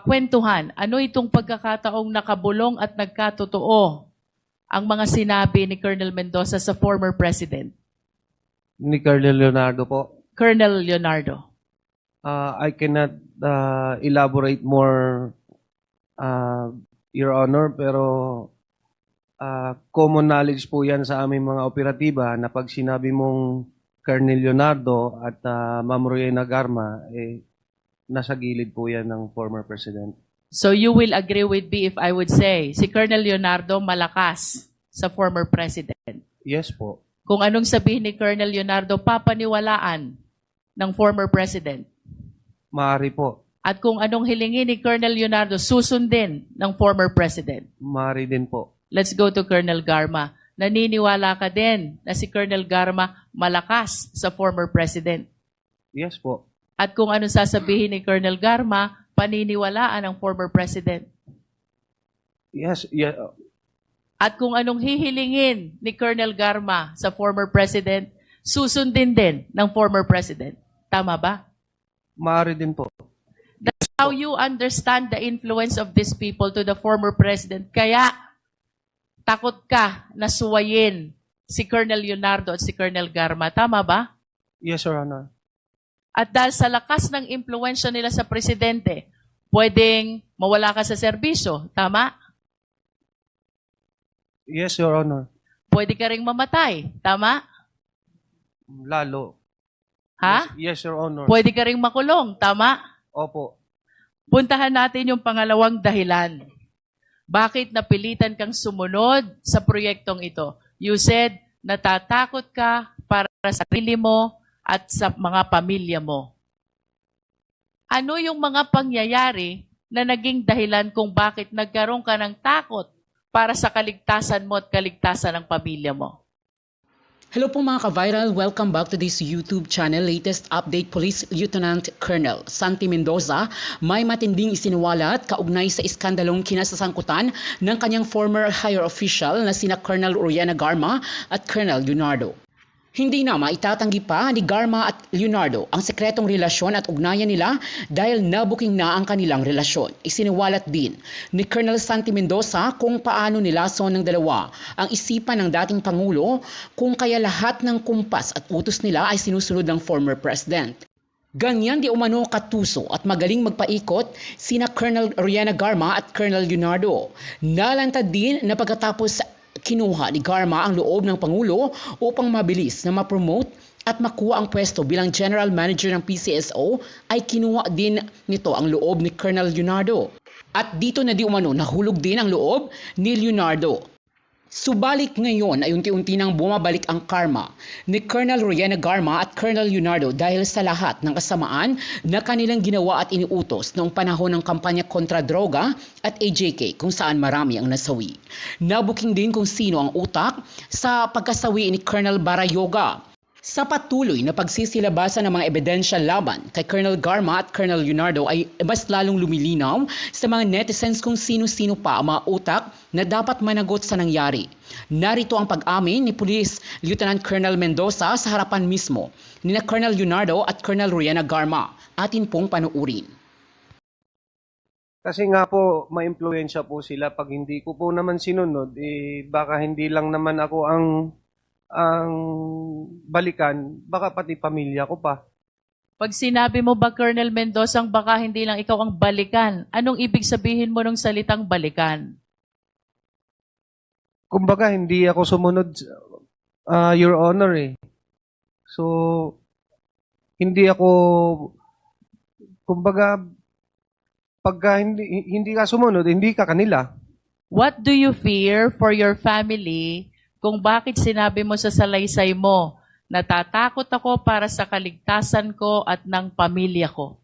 kwentuhan. Ano itong pagkakataong nakabulong at nagkatotoo ang mga sinabi ni Colonel Mendoza sa former president? Ni Colonel Leonardo po. Colonel Leonardo. I cannot elaborate more, Your Honor, pero common knowledge po yan sa aming mga operatiba na pag sinabi mong Colonel Leonardo at Ma'am Rowena Garma, nasa gilid po yan ng former president. So you will agree with me if I would say si Colonel Leonardo malakas sa former president. Yes po. Kung anong sabihin ni Colonel Leonardo, papaniwalaan ng former president. Maaari po. At kung anong hilingin ni Colonel Leonardo, susundin ng former president. Maaari din po. Let's go to Colonel Garma. Naniniwala ka din na si Colonel Garma malakas sa former president. Yes po. At kung anong sasabihin ni Colonel Garma, paniniwalaan ng former president. Yes, yeah. At kung anong hihilingin ni Colonel Garma sa former president, susundin din ng former president. Tama ba? Maaari din po. That's how you understand the influence of these people to the former president. Kaya, takot ka na suwayin si Colonel Leonardo at si Colonel Garma. Tama ba? Yes, Your Honor. At dahil sa lakas ng impluensya nila sa presidente, pwedeng mawala ka sa serbisyo. Tama? Yes, Your Honor. Pwede ka ring mamatay. Tama? Lalo. Ha? Yes, Your Honor. Pwede ka ring makulong. Tama? Opo. Puntahan natin yung pangalawang dahilan. Bakit napilitan kang sumunod sa proyektong ito? You said, natatakot ka para sa sarili mo at sa mga pamilya mo. Ano yung mga pangyayari na naging dahilan kung bakit nagkaroon ka ng takot para sa kaligtasan mo at kaligtasan ng pamilya mo? Hello po mga ka-viral, welcome back to this YouTube channel. Latest update, Police Lieutenant Colonel Santi Mendoza may matinding isiniwalat kaugnay sa iskandalong kinasasangkutan ng kanyang former higher official na sina Colonel Rowena Garma at Colonel Leonardo. Hindi na maitatanggi pa ni Garma at Leonardo ang sekretong relasyon at ugnayan nila dahil nabuking na ang kanilang relasyon. Isiniwalat din ni Colonel Santi Mendoza kung paano nilason ng dalawa ang isipan ng dating Pangulo kung kaya lahat ng kumpas at utos nila ay sinusunod ng former president. Ganyan di umano katuso at magaling magpaikot sina Colonel Rowena Garma at Colonel Leonardo. Nalantad din na pagkatapos kinuha ni Garma ang loob ng Pangulo upang mabilis na ma-promote at makuha ang pwesto bilang General Manager ng PCSO ay kinuha din nito ang loob ni Colonel Leonardo. At dito na di umano nahulog din ang loob ni Leonardo. Subalit ngayon ay unti-unti nang bumabalik ang karma ni Colonel Rowena Garma at Colonel Leonardo dahil sa lahat ng kasamaan na kanilang ginawa at iniutos noong panahon ng kampanya kontra droga at AJK kung saan marami ang nasawi. Nabuking din kung sino ang utak sa pagkasawi ni Colonel Barayoga. Sa patuloy na pagsisilabasan ng mga ebidensya laban kay Colonel Garma at Colonel Leonardo ay mas lalong lumilinaw sa mga netizens kung sino-sino pa ang mga utak na dapat managot sa nangyari. Narito ang pag-amin ni Police Lieutenant Colonel Mendoza sa harapan mismo ni Colonel Leonardo at Colonel Rowena Garma. Atin pong panuurin. Kasi nga po, ma-impluensya po sila. Pag hindi ko po naman sinunod, baka hindi lang naman ako ang balikan, baka pati pamilya ko pa. Pag sinabi mo ba, Colonel Mendoza, baka hindi lang ikaw ang balikan, anong ibig sabihin mo ng salitang balikan? Kumbaga, hindi ako sumunod, Your Honor eh. So, hindi ako, kumbaga, pagka hindi ka sumunod, hindi ka kanila. What do you fear for your family kung bakit sinabi mo sa salaysay mo, natatakot ako para sa kaligtasan ko at ng pamilya ko?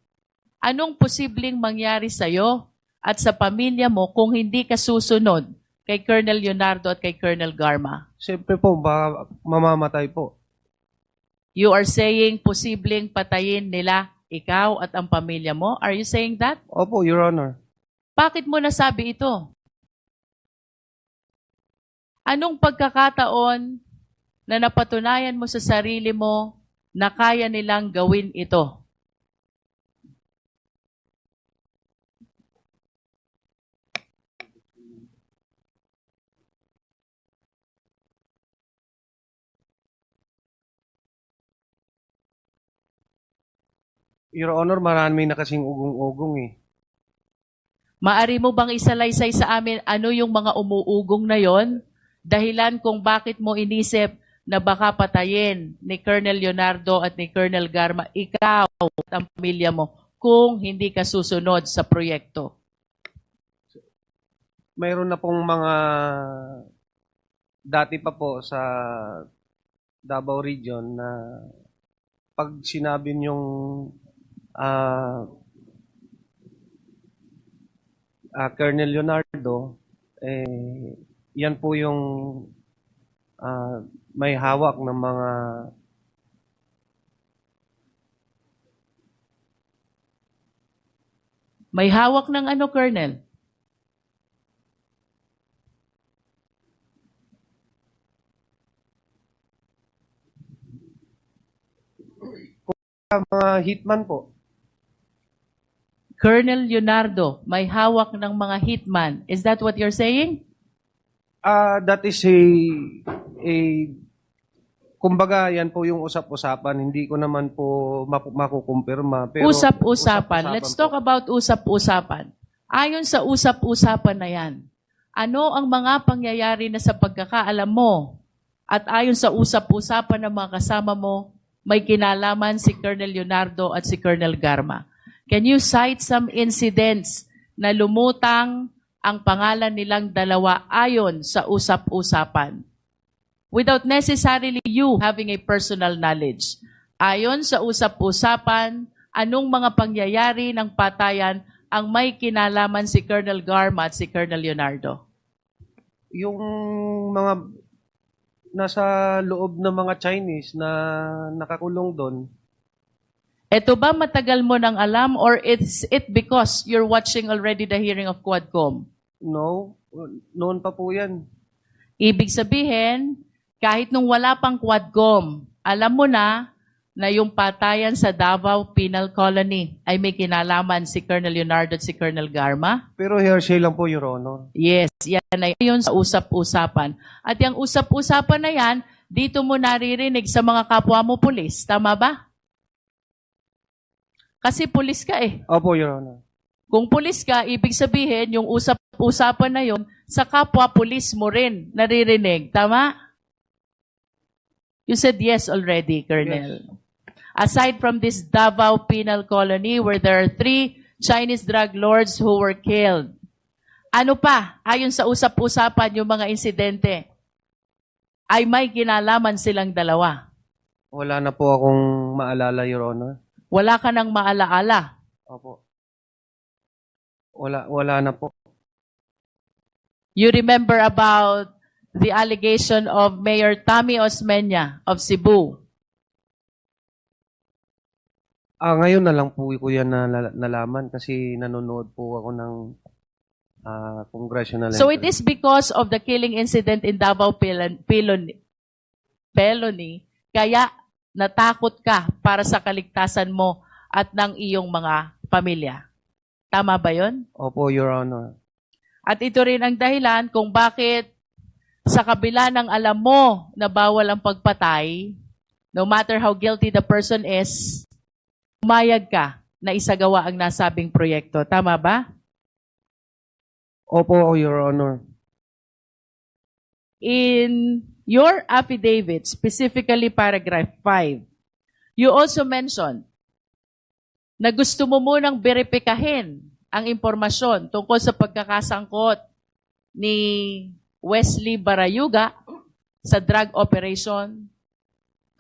Anong posibleng mangyari sa iyo at sa pamilya mo kung hindi ka susunod kay Colonel Leonardo at kay Colonel Garma? Siyempre po, baka mamamatay po. You are saying posibleng patayin nila ikaw at ang pamilya mo? Are you saying that? Opo, Your Honor. Bakit mo nasabi ito? Anong pagkakataon na napatunayan mo sa sarili mo na kaya nilang gawin ito? Your Honor, marami na kasing ugong-ugong eh. Maari mo bang isalaysay sa amin ano yung mga umuugong na yon? Dahilan kung bakit mo inisip na baka patayin ni Colonel Leonardo at ni Colonel Garma, ikaw at ang pamilya mo, kung hindi ka susunod sa proyekto. Mayroon na pong mga dati pa po sa Davao Region na pag sinabi niyong Colonel Leonardo, yan po yung may hawak ng mga May hawak ng ano, Colonel? mga hitman po. Colonel Leonardo, may hawak ng mga hitman. Is that what you're saying? That is kumbaga yan po yung usap-usapan. Hindi ko naman po makukumpirma. Pero Usap-usapan. Let's po. talk about usap-usapan. Ayon sa usap-usapan na yan, ano ang mga pangyayari na sa pagkakaalam mo at ayon sa usap-usapan ng mga kasama mo, may kinalaman si Colonel Leonardo at si Colonel Garma? Can you cite some incidents na lumutang ang pangalan nilang dalawa ayon sa usap-usapan? Without necessarily you having a personal knowledge. Ayon sa usap-usapan, anong mga pangyayari ng patayan ang may kinalaman si Colonel Garma at si Colonel Leonardo? Yung mga nasa loob ng mga Chinese na nakakulong doon, Ito ba matagal mo nang alam or it's it because you're watching already the hearing of Quadcom? no, noon pa po yan. Ibig sabihin, kahit nung wala pang Quadcom, alam mo na yung patayan sa Davao Penal Colony ay may kinalaman si Colonel Leonardo at si Colonel Garma? Pero hearsay lang po, Your Honor. Yes, yan ay yun sa usap-usapan. At yung usap-usapan na yan, dito mo naririnig sa mga kapwa mo pulis. Tama ba? Kasi pulis ka eh. Opo, Your Honor. Kung pulis ka, ibig sabihin, yung usap-usapan na yun, sa kapwa pulis mo rin naririnig. Tama? You said yes already, Colonel. Yes. Aside from this Davao Penal Colony where there are 3 Chinese drug lords who were killed, ano pa, ayon sa usap-usapan yung mga insidente, ay may kinalaman silang dalawa? Wala na po akong maalala, Your Honor. Wala ka nang maalaala. Opo. Wala na po. You remember about the allegation of Mayor Tommy Osmeña of Cebu? Ngayon na lang po ko yan nalaman kasi nanonood po ako ng congressional. So it is because of the killing incident in Davao Peloni, kaya natakot ka para sa kaligtasan mo at ng iyong mga pamilya. Tama ba yun? Opo, Your Honor. At ito rin ang dahilan kung bakit sa kabila ng alam mo na bawal ang pagpatay, no matter how guilty the person is, umayag ka na isagawa ang nasabing proyekto. Tama ba? Opo, Your Honor. In your affidavit, specifically paragraph 5, you also mentioned na gusto mo munang beripikahin ang impormasyon tungkol sa pagkakasangkot ni Wesley Barayuga sa drug operation,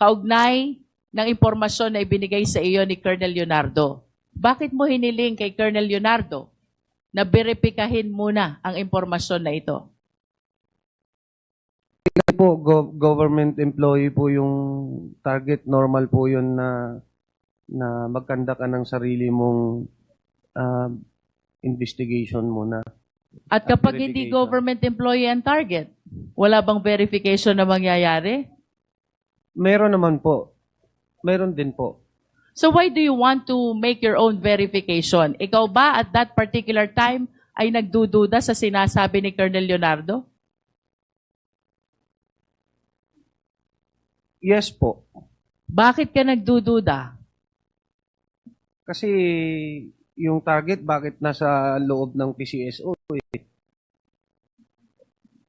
kaugnay ng impormasyon na ibinigay sa iyo ni Colonel Leonardo. Bakit mo hiniling kay Colonel Leonardo na beripikahin muna ang impormasyon na ito? Po, government employee po yung target. Normal po yun na magkanda ka ng sarili mong investigation muna. At kapag hindi verification. government employee ang target, wala bang verification na mangyayari? Meron naman po. Meron din po. So why do you want to make your own verification? Ikaw ba at that particular time ay nagdududa sa sinasabi ni Colonel Leonardo? Yes po. Bakit ka nagdududa? Kasi yung target, bakit nasa loob ng PCSO?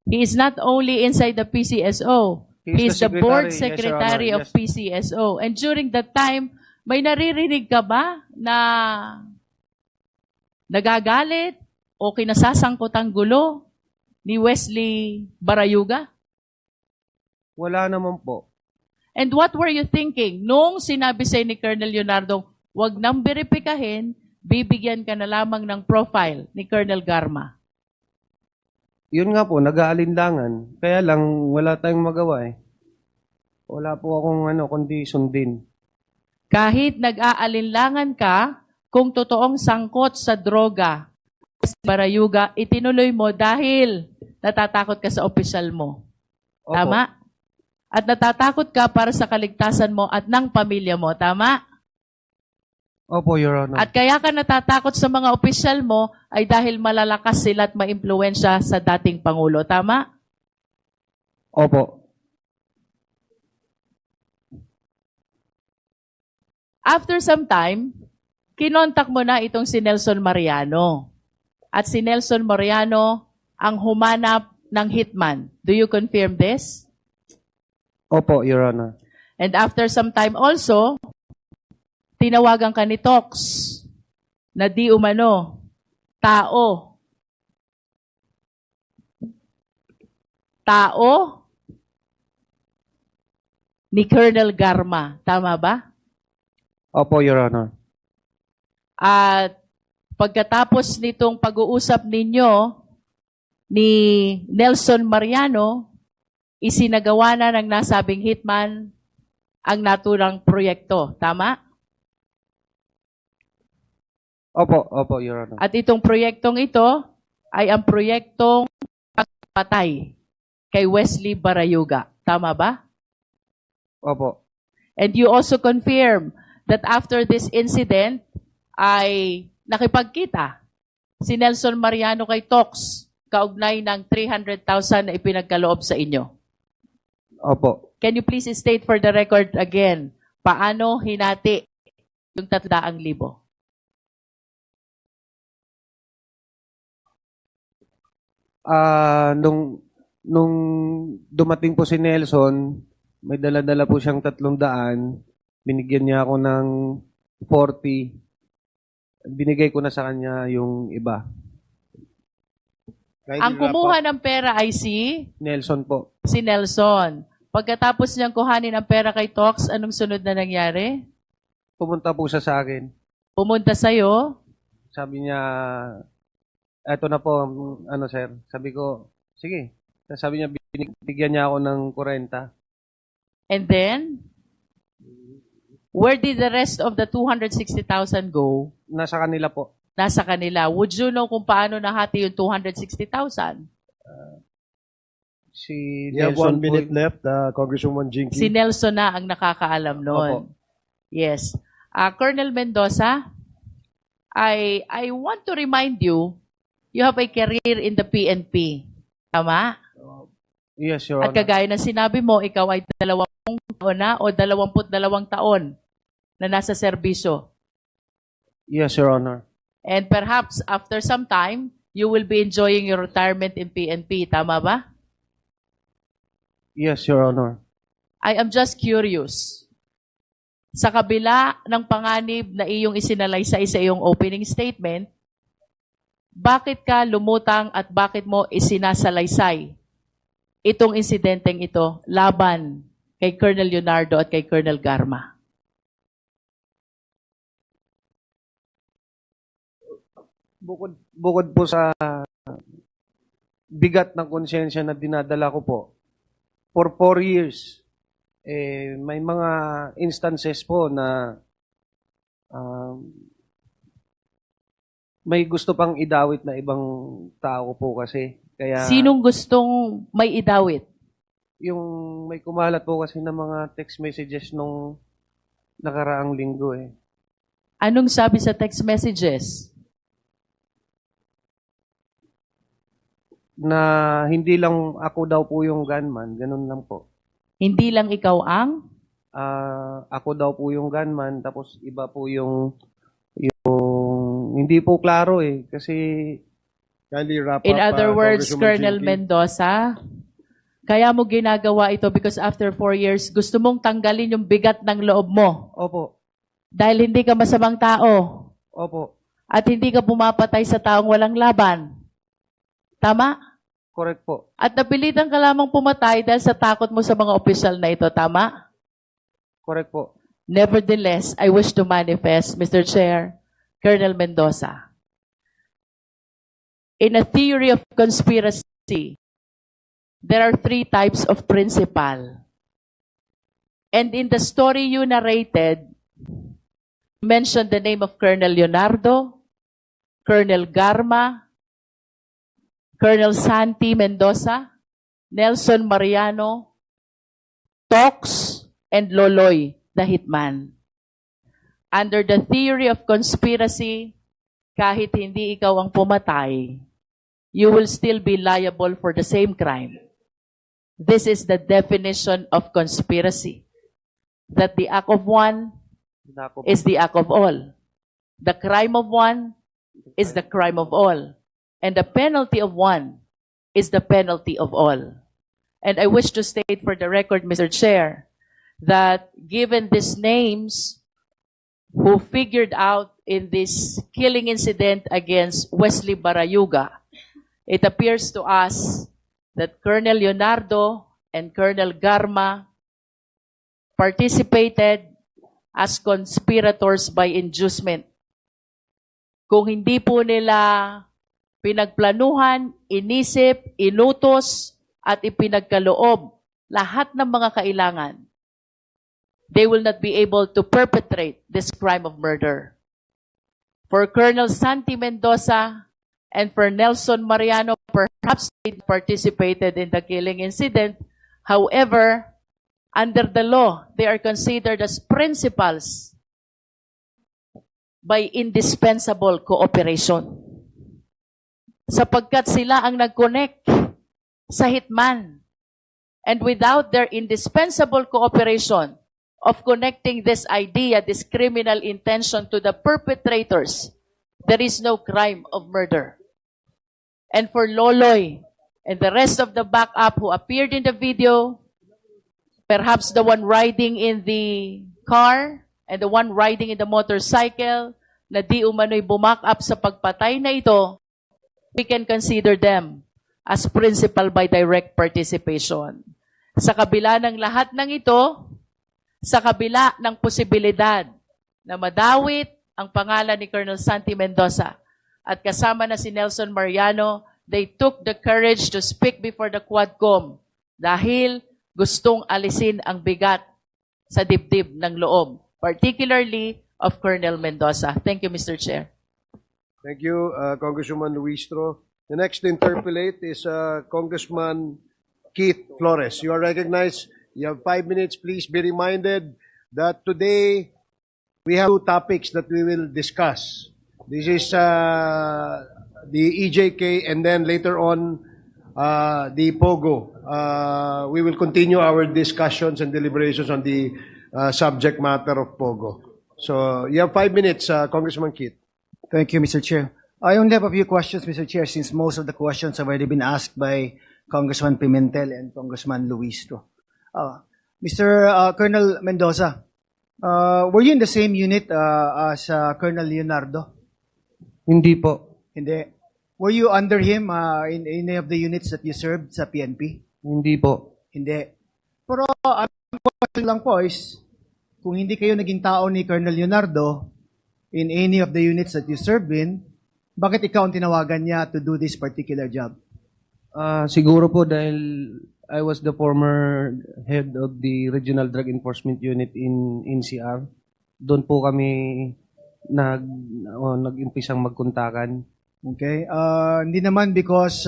He is not only inside the PCSO, he is the board secretary of Yes, Your Honor. Yes. PCSO. And during that time, may naririnig ka ba na nagagalit o kinasasangkot ang gulo ni Wesley Barayuga? Wala naman po. And what were you thinking nung sinabi sa'yo ni Colonel Leonardo, wag nang beripikahin, bibigyan ka na lamang ng profile ni Colonel Garma? Yun nga po, nag-aalinlangan. Kaya lang, wala tayong magawa eh. Wala po akong kundi sundin. Kahit nag-aalinlangan ka, kung totoong sangkot sa droga, Barayuga, itinuloy mo dahil natatakot ka sa opisyal mo. Opo. Tama? At natatakot ka para sa kaligtasan mo at ng pamilya mo. Tama? Opo, Your Honor. At kaya ka natatakot sa mga opisyal mo ay dahil malalakas sila at maimpluwensya sa dating Pangulo. Tama? Opo. After some time, kinontak mo na itong si Nelson Mariano. At si Nelson Mariano ang humanap ng hitman. Do you confirm this? Opo, Your Honor. And after some time also, tinawagan ka ni Tox na di umano, tao ni Colonel Garma. Tama ba? Opo, Your Honor. At pagkatapos nitong pag-uusap ninyo ni Nelson Mariano, isinagawa na ng nasabing hitman ang naturang proyekto. Tama? Opo, Your Honor. At itong proyektong ito ay ang proyektong pagpatay kay Wesley Barayuga. Tama ba? Opo. And you also confirm that after this incident ay nakipagkita si Nelson Mariano kay Tox kaugnay ng 300,000 na ipinagkaloob sa inyo. Opo. Can you please state for the record again, paano hinati yung 300,000? Nung dumating po si Nelson, may dala-dala po siyang 300. Binigyan niya ako ng 40. Binigay ko na sa kanya yung iba. Ang kumuha ng pera ay si Nelson po. Nelson. Pagkatapos niyang kuhanin ang pera kay Tox, anong sunod na nangyari? Pumunta po siya sa akin. Pumunta sa'yo, Sabi niya, eto na po, sir. Sabi ko, sige. Sabi niya, binigyan niya ako ng 40. and then, where did the rest of the 260,000 go? Nasa kanila po. Nasa kanila. Would you know kung paano nahati yung 260,000? Si You have Nelson 1 minute po. left, Congresswoman Jinky. Si Nelson na ang nakakaalam noon. Opo. Yes. Colonel Mendoza, I want to remind you, you have a career in the PNP. Tama? Yes, Your At Honor. kagaya ng sinabi mo, ikaw ay 20 taon na o 22 taon na nasa serbisyo. Yes, Your Honor. And perhaps after some time, you will be enjoying your retirement in PNP. Tama ba? Yes, Your Honor. I am just curious. Sa kabila ng panganib na iyong isinalaysay sa iyong opening statement, bakit ka lumutang at bakit mo isinasalaysay itong insidenteng ito laban kay Colonel Leonardo at kay Colonel Garma? Bukod po sa bigat ng konsensya na dinadala ko po, for 4 years, may mga instances po na may gusto pang idawit na ibang tao po kasi. Kaya Sinong gustong may idawit? yung may kumalat po kasi ng mga text messages nung nakaraang linggo eh. Anong sabi sa text messages? na hindi lang ako daw po yung gunman, ganun lang po. Hindi lang ikaw ang? Ako daw po yung gunman, tapos iba po yung hindi po klaro eh, kasi Kindly wrap In up, other words, Congresswoman Colonel Jinky. Mendoza, kaya mo ginagawa ito because after 4 years, gusto mong tanggalin yung bigat ng loob mo opo, dahil hindi ka masamang tao opo, at hindi ka pumapatay sa taong walang laban. Tama? correct po. At napilitan ka lamang pumatay dahil sa takot mo sa mga opisyal na ito. Tama? Correct po. Nevertheless, I wish to manifest, Mr. Chair, Colonel Mendoza. In a theory of conspiracy, there are 3 types of principal. And in the story you narrated, you mentioned the name of Colonel Leonardo, Colonel Garma, Colonel Santi Mendoza, Nelson Mariano, Tox, and Loloy, the hitman. Under the theory of conspiracy, kahit hindi ikaw ang pumatay, you will still be liable for the same crime. This is the definition of conspiracy. That the act of one Nako po. is the act of all. The crime of one is the crime of all. And the penalty of one is the penalty of all. And I wish to state for the record, Mr. Chair, that given these names who figured out in this killing incident against Wesley Barayuga, it appears to us that Colonel Leonardo and Colonel Garma participated as conspirators by inducement. Kung hindi po nila pinagplanuhan, inisip, inutos, at ipinagkaloob lahat ng mga kailangan, they will not be able to perpetrate this crime of murder. For Colonel Santi Mendoza and for Nelson Mariano, perhaps they participated in the killing incident. However, under the law, they are considered as principals by indispensable cooperation. Sapagkat sila ang nag-connect sa hitman. And without their indispensable cooperation of connecting this idea, this criminal intention to the perpetrators, there is no crime of murder. And for Loloy and the rest of the backup who appeared in the video, perhaps the one riding in the car and the one riding in the motorcycle na di umano'y bumak up sa pagpatay na ito, we can consider them as principal by direct participation. Sa kabila ng lahat ng ito, sa kabila ng posibilidad na madawit ang pangalan ni Colonel Santi Mendoza at kasama na si Nelson Mariano, they took the courage to speak before the Quadcom dahil gustong alisin ang bigat sa dibdib ng loob, particularly of Colonel Mendoza. Thank you, Mr. Chair. Thank you, Congresswoman Luistro. The next to interpolate is Congressman Keith Flores. You are recognized. You have 5 minutes. Please be reminded that today we have 2 topics that we will discuss. This is the EJK and then later on the POGO. We will continue our discussions and deliberations on the subject matter of POGO. So you have 5 minutes, Congressman Keith. Thank you, Mr. Chair. I only have a few questions, Mr. Chair, since most of the questions have already been asked by Congressman Pimentel and Congressman Luistro. Mr. Colonel Mendoza, were you in the same unit as Colonel Leonardo? Hindi po. Hindi. Were you under him in any of the units that you served sa PNP? Hindi po. Hindi. Pero ang question lang po is, kung hindi kayo naging tao ni Colonel Leonardo in any of the units that you served in, bakit ikaw ang tinawagan niya to do this particular job? Siguro po dahil I was the former head of the Regional Drug Enforcement Unit in NCR. Doon po kami nag-umpisang magkontakan. Okay. Hindi naman because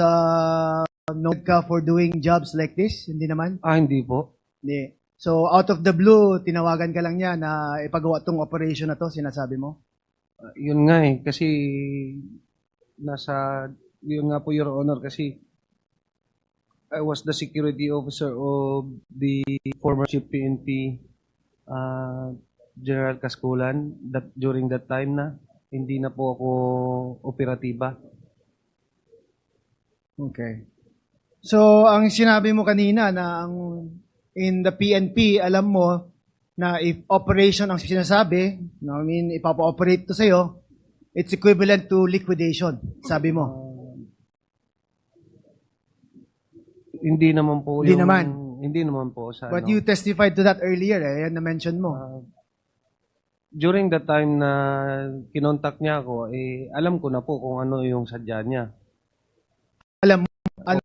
known ka for doing jobs like this? Hindi naman? Hindi po. Hindi. So, out of the blue, tinawagan ka lang niya na ipagawa tong operation na to, sinasabi mo? Yun nga kasi yun nga po, Your Honor, kasi I was the security officer of the former Chief PNP General Casculan that during that time na hindi na po ako operatiba. Okay. So, ang sinabi mo kanina na in the PNP, alam mo na if operation ang sinasabi, no, I mean, ipapa-operate to sa'yo, it's equivalent to liquidation, sabi mo. Hindi naman po Hindi naman. Hindi naman po sa But ano. you testified to that earlier, yan na-mention mo. During the time na kinontak niya ako, alam ko na po kung ano yung sadya niya. Alam mo,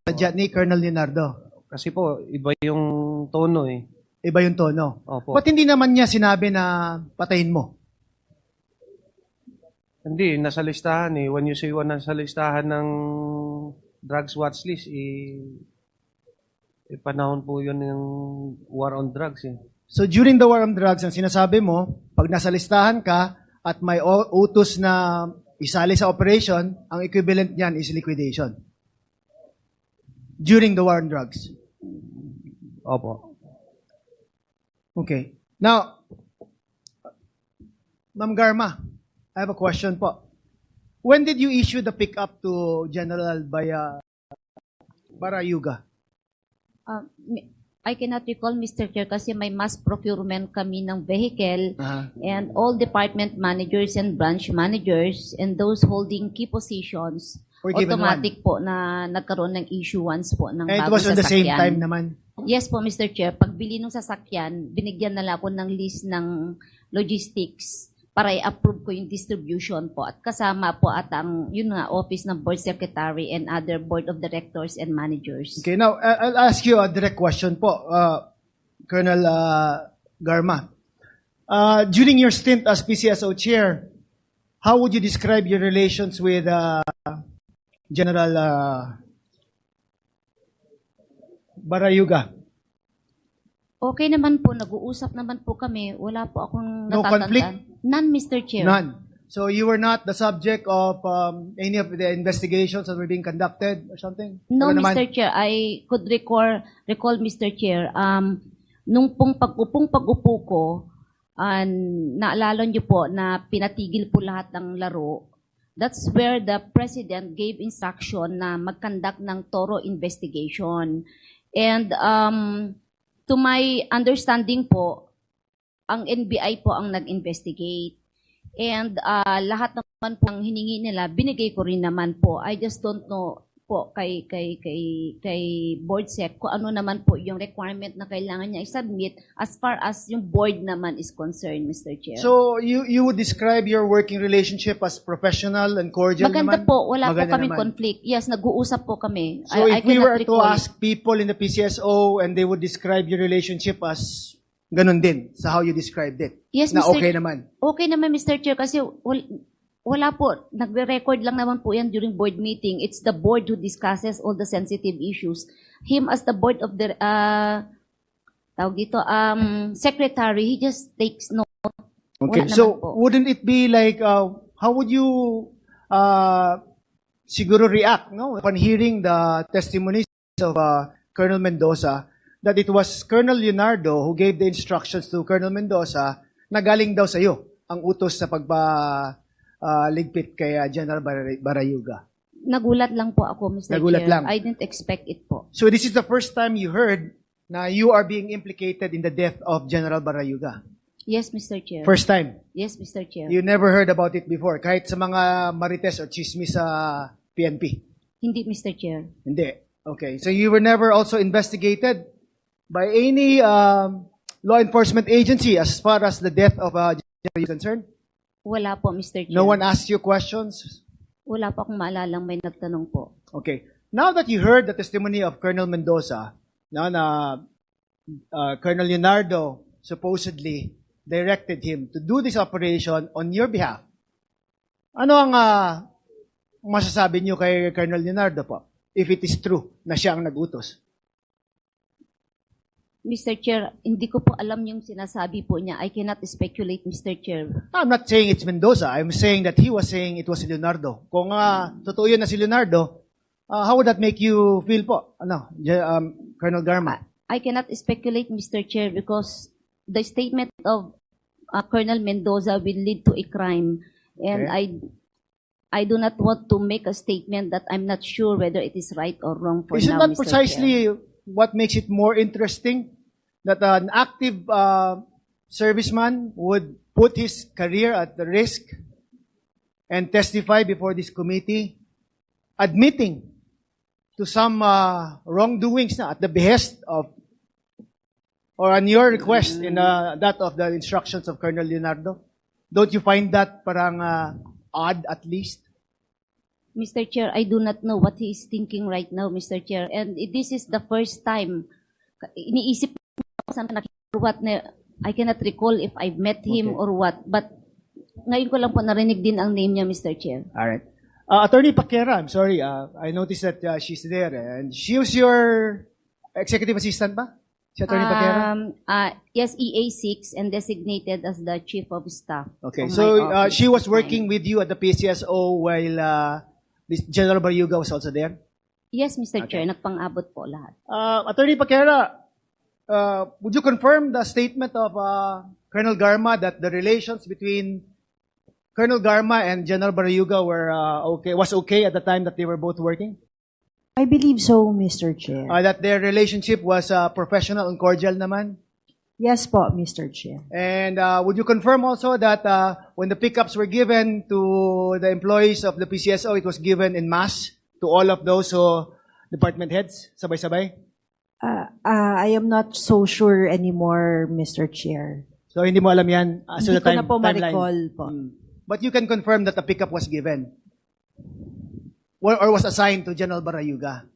dyan ni Colonel Leonardo. Kasi po, iba yung tono eh. Iba yung tono. Opo. Ba't hindi naman niya sinabi na patayin mo? Hindi, nasa listahan eh. When you say nasa listahan ng drugs watch list, panahon po yun yung war on drugs eh. So during the war on drugs, ang sinasabi mo, pag nasa listahan ka at may utos na isali sa operation, ang equivalent niyan is liquidation. During the war on drugs. Opo. Okay. Now, Ma'am Garma, I have a question po. When did you issue the pickup to General Barayuga? I cannot recall, Mr. Chair, kasi may mass procurement kami ng vehicle Aha. and all department managers and branch managers and those holding key positions, Were given automatic po na nagkaroon ng issuance po ng And it bagong was on the same sasakyan. time naman. Yes po, Mr. Chair. Pagbili ng sasakyan, binigyan na lang ako ng list ng logistics para i-approve ko yung distribution po. At kasama po at ang, yun nga, office ng board secretary and other board of directors and managers. Okay, now, I'll ask you a direct question po, Colonel Garma. During your stint as PCSO chair, how would you describe your relations with General Barayuga? Okay naman po, nag-uusap naman po kami. Wala po akong No natatandaan. conflict? None, Mr. Chair. None. So you were not the subject of any of the investigations that were being conducted or something? No, Wala naman? Mr. Chair. I could recall, Mr. Chair, nung pag-upo ko, naalala niyo po na pinatigil po lahat ng laro. That's where the President gave instruction na mag-conduct ng thorough investigation. And to my understanding po, ang NBI po ang nag-investigate. And lahat naman po ang hiningi nila, binigay ko rin naman po. I just don't know po kay board sec kung ano naman po yung requirement na kailangan niya i-submit as far as yung board naman is concerned, Mr. Chair. So you would describe your working relationship as professional and cordial Maganda naman? po, wala Maganda po kaming naman. conflict. Yes, nag-uusap po kami. So if we cannot were to recall. ask people in the PCSO and they would describe your relationship as ganun din, sa how you described it, Yes, na Mr. okay naman. Okay naman, Mr. Chair, kasi wala po. Nagre-record lang naman po yan during board meeting. It's the board who discusses all the sensitive issues. Him as the board of the, secretary, he just takes note. Okay, Wala so naman po. wouldn't it be like, how would you siguro react, no, upon hearing the testimonies of Colonel Mendoza, that it was Colonel Leonardo who gave the instructions to Colonel Mendoza na galing daw sa iyo ang utos sa ligpit kay General Barayuga. Nagulat lang po ako, Mr. Nagulat Chair. lang. I didn't expect it po. So this is the first time you heard na you are being implicated in the death of General Barayuga. Yes, Mr. Chair. First time. Yes, Mr. Chair. You never heard about it before, kahit sa mga marites or chismis sa PNP. Hindi, Mr. Chair. Hindi. Okay. So you were never also investigated by any law enforcement agency as far as the death of General is concerned? Wala po, Mr. Chair. No one asked you questions? Wala po akong maalalang may nagtanong po. Okay. Now that you heard the testimony of Colonel Mendoza, na Colonel Leonardo supposedly directed him to do this operation on your behalf, ano ang masasabi niyo kay Colonel Leonardo po? If it is true na siya ang nagutos. Mr. Chair, hindi ko po alam yung sinasabi po niya. I cannot speculate, Mr. Chair. I'm not saying it's Mendoza. I'm saying that he was saying it was si Leonardo. Kung totoo yun na si Leonardo, How would that make you feel po? Colonel Garma? I cannot speculate, Mr. Chair, because the statement of Colonel Mendoza will lead to a crime. And I do not want to make a statement that I'm not sure whether it is right or wrong for Isn't now, that Mr. Chair. precisely what makes it more interesting? That an active serviceman would put his career at the risk and testify before this committee, admitting to some wrongdoings na at the behest of, or on your request in that of the instructions of Colonel Leonardo? Don't you find that parang odd at least? Mr. Chair, I do not know what he is thinking right now, Mr. Chair. And this is the first time. Iniisip ko saan nakita what na, I cannot recall if I've met him or what. But ngayon ko lang po narinig din ang name niya, Mr. Chair. All right. Attorney Paquera, I'm sorry. I noticed that she's there. And she was your executive assistant ba? Si Attorney Paquera? Yes, EA6 and designated as the chief of staff. Okay. of So my office she was at the working time. with you at the PCSO while this General Baryuga was also there? Yes, Mr. Chair. Nagpang-abot po lahat. Attorney Paquera, would you confirm the statement of Colonel Garma that the relations between Colonel Garma and General Baryuga was okay at the time that they were both working? I believe so, Mr. Chair. That their relationship was professional and cordial naman? Yes po, Mr. Chair. And would you confirm also that when the pickups were given to the employees of the PCSO, it was given in mass to all of those department heads, sabay-sabay? I am not so sure anymore, Mr. Chair. So hindi mo alam yan as to Hindi the ko time, na po timeline? ma-recall po. But you can confirm that the pickup was given? Or was assigned to General Baryuga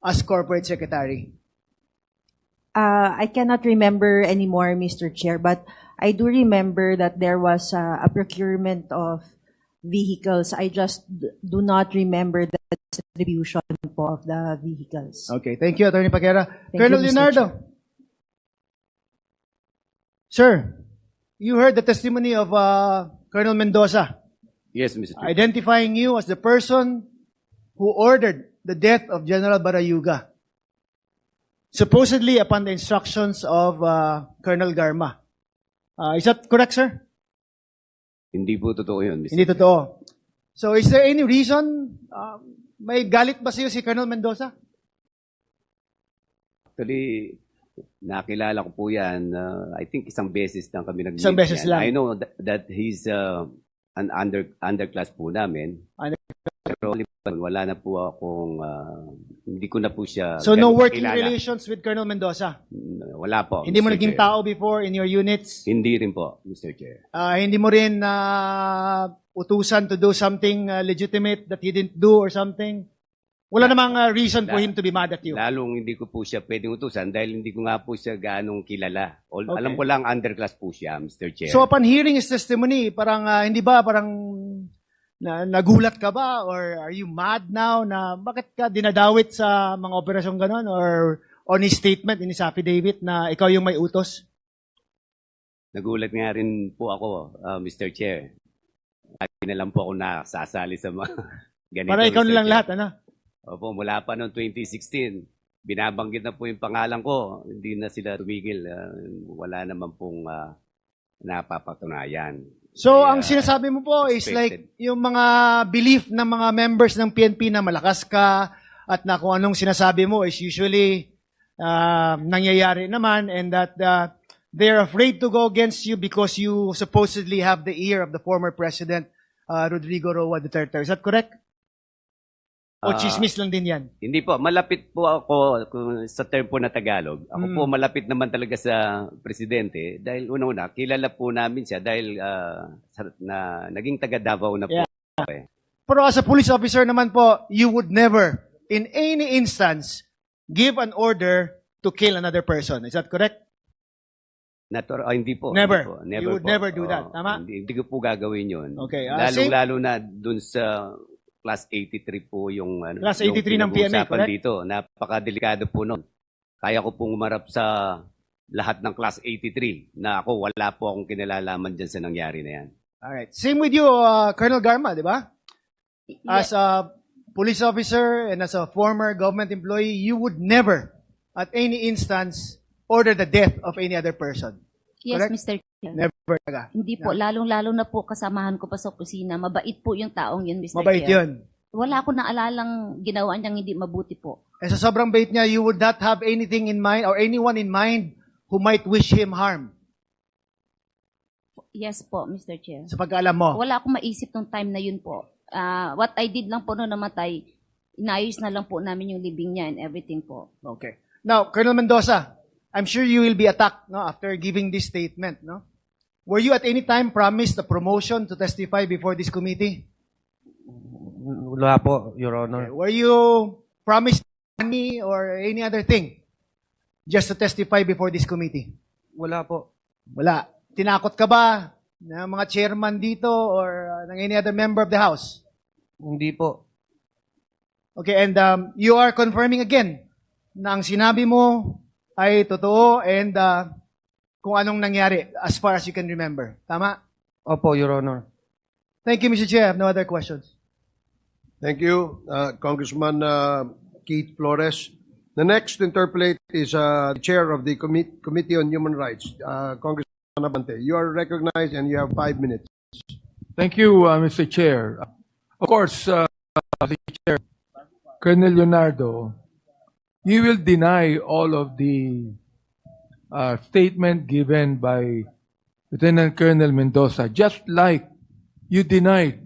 as corporate secretary? I cannot remember anymore, Mr. Chair, but I do remember that there was a procurement of vehicles. I just do not remember the distribution po of the vehicles. Okay, thank you, Attorney Paquera. Thank Colonel you, Mr. Leonardo. Chair. Sir, you heard the testimony of Colonel Mendoza, Yes, Mr. Chair. identifying you as the person who ordered the death of General Baryuga, supposedly upon the instructions of Colonel Garma. Is that correct, sir? Hindi po totoo yun, Mr. Hindi totoo. So is there any reason, may galit ba sa'yo si Colonel Mendoza? Actually, nakilala ko po yan. I think isang beses lang kami nag-meet. Isang beses yan. lang. I know that he's an underclass po namin. Pero wala na po akong, hindi ko na po siya So no ganun working kakilala. relations with Colonel Mendoza? Wala po. Hindi mo Mr. naging Chair. tao before in your units? Hindi rin po, Mr. Chair. Hindi mo rin utusan to do something legitimate that he didn't do or something? Wala namang reason for him to be mad at you. Lalong hindi ko po siya pwedeng utusan dahil hindi ko nga po siya gaanong kilala. Okay. Alam ko lang underclass po siya, Mr. Chair. So upon hearing his testimony, parang hindi ba parang nagulat ka ba or are you mad now na bakit ka dinadawit sa mga operasyong ganon or on his statement in his affidavit na ikaw yung may utos? Nagulat nga rin po ako, Mr. Chair. Lagi na lang po ako nasasali sa mga ganito. Para ikaw Mr. na lang Chair. lahat, ano? Opo, mula pa noong 2016, binabanggit na po yung pangalan ko. Hindi na sila tumigil. Wala naman pong napapatunayan. So, Kaya, ang sinasabi mo po is like expected. yung mga belief ng mga members ng PNP na malakas ka at na kung anong sinasabi mo is usually nangyayari naman and that they're afraid to go against you because you supposedly have the ear of the former President Rodrigo Roa Duterte. Is that correct? O chismis lang din yan? Hindi po, malapit po ako sa term po na Tagalog. Ako po malapit naman talaga sa presidente dahil una-una, kilala po namin siya dahil naging taga Davao na po. Yeah. Pero as a police officer naman po, you would never, in any instance, give an order to kill another person. Is that correct? Hindi po. Never. Hindi po. You would po. never do that. Tama? Hindi ko po gagawin yun. Okay. Lalo na dun sa Class 83 po yung Class yung 83 ng PNA, pinag-uusapan correct? dito. Napakadelikado po nun. Kaya ko pong umarap sa lahat ng Class 83 na ako wala po akong kinalalaman dyan sa nangyari na yan. Alright. Same with you, Colonel Garma, di ba? As police officer and as a former government employee, you would never, at any instance, order the death of any other person. Yes, Correct? Mr. Chair. Never talaga. Hindi po, lalong-lalo na po kasamahan ko pa sa opisina. Mabait po yung taong yun, Mr. Mabait Chair. yun. Wala ko naalalang ginawa niyang hindi mabuti po. Eh sa sobrang bait niya, you would not have anything in mind or anyone in mind who might wish him harm. Yes po, Mr. Chair. Sa pagkaalam mo. Wala akong maisip nung time na yun po. What I did lang po nung namatay, inayos na lang po namin yung libing niya and everything po. Okay. Now, Colonel Mendoza, I'm sure you will be attacked no, after giving this statement. No? Were you at any time promised a promotion to testify before this committee? Wala po, Your Honor. Were you promised money or any other thing just to testify before this committee? Wala po. Wala. Tinakot ka ba ng mga chairman dito or ng any other member of the House? Hindi po. Okay, and you are confirming again na ang sinabi mo ay totoo and kung anong nangyari as far as you can remember. Tama? Opo, Your Honor. Thank you, Mr. Chair. I have no other questions. Thank you, Congressman Keith Flores. The next to interpolate is the chair of the Committee on Human Rights, Congressman Abante. You are recognized and you have 5 minutes. Thank you, Mr. Chair. Of course, Mr. Chair, Colonel Leonardo, you will deny all of the statement given by Lieutenant Colonel Mendoza, just like you denied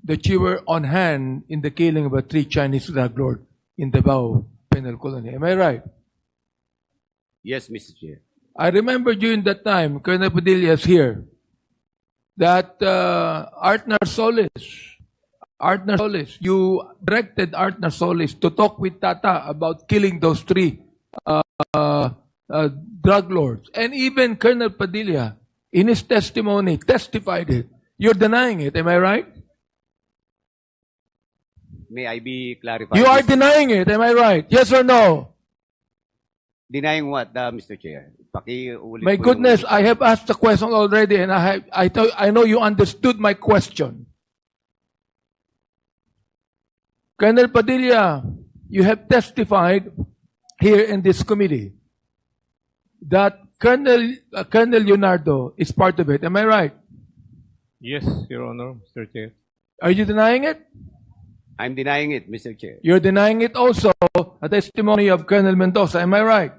that you were on hand in the killing of a 3 Chinese drug lords in Davao Penal Colony. Am I right? Yes, Mr. Chair. I remember during that time, Colonel Padilla is here, that Artner Solis, you directed Artner Solis to talk with Tata about killing those 3 drug lords. And even Colonel Padilla, in his testimony, testified it. You're denying it, am I right? May I be clarified? You are denying it, am I right? Yes or no? Denying what, Mr. Chair? Pakiulit My po goodness, yung- I have asked the question already and I know you understood my question. Colonel Padilla, you have testified here in this committee that Colonel Leonardo is part of it. Am I right? Yes, Your Honor, Mr. Chair. Are you denying it? I'm denying it, Mr. Chair. You're denying it also, a testimony of Colonel Mendoza. Am I right?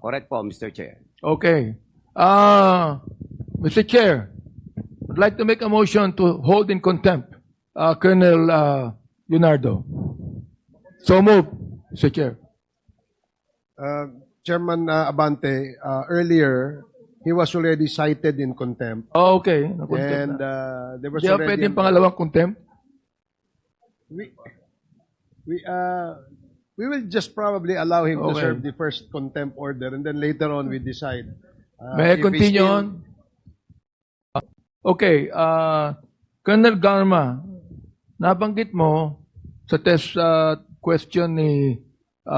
Correct po, Mr. Chair. Okay. Mr. Chair, I'd like to make a motion to hold in contempt Colonel Leonardo. So move, Mr. Chair. Chairman Abante, earlier, he was already cited in contempt. Oh, okay. And there was Di ba already... pwedeng pangalawang contempt? We will just probably allow him to Okay. serve the first contempt order and then later on we decide. May I if he continue still- on? Okay. Colonel Garma, nabanggit mo sa test question ni